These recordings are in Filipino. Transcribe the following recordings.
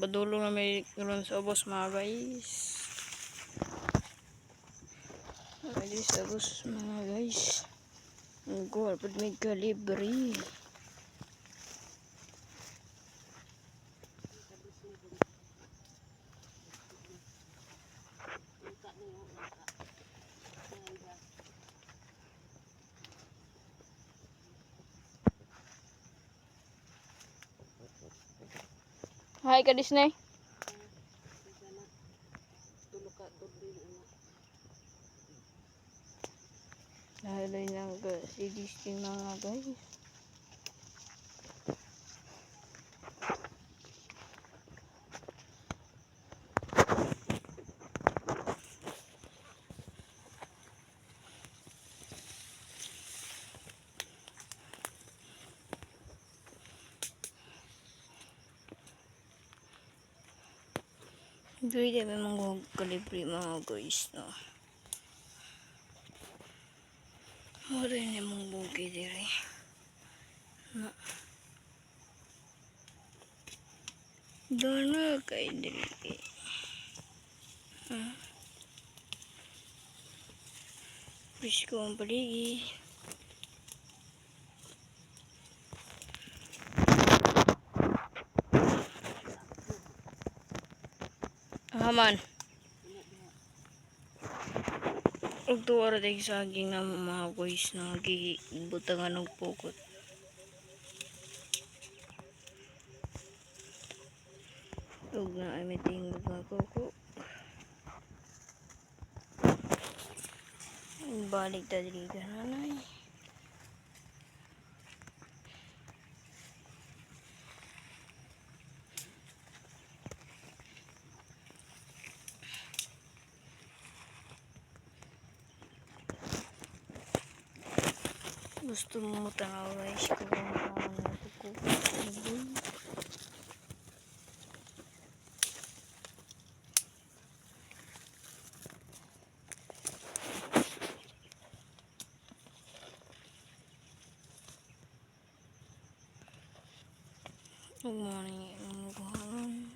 Nagpadulong na may ron sa ubos mga guys. Ay sa ubos mga guys. Ang kuha pud may kalibre. Hi ka Disney. Dahil lang si Disney mga guys. Hindi memang kalibre mga guys no. Ora ni mong buki dire. No. Dona kay dire. Bisko ang paligi. Haman. Ug tuwa ra day saging na mga guys na gibutangan og pukot. Ug na ay meeting mga kuko. Balik ta diri kanay. Gusto mo tanaw guys kung ano ko. Good morning, everyone.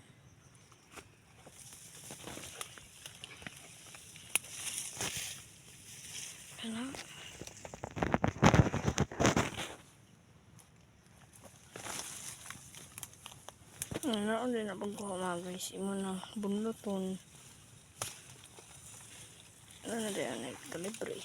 Hello. Ano din na pagkuha mga guys, imo na bunluton. Ano na din, kalibre.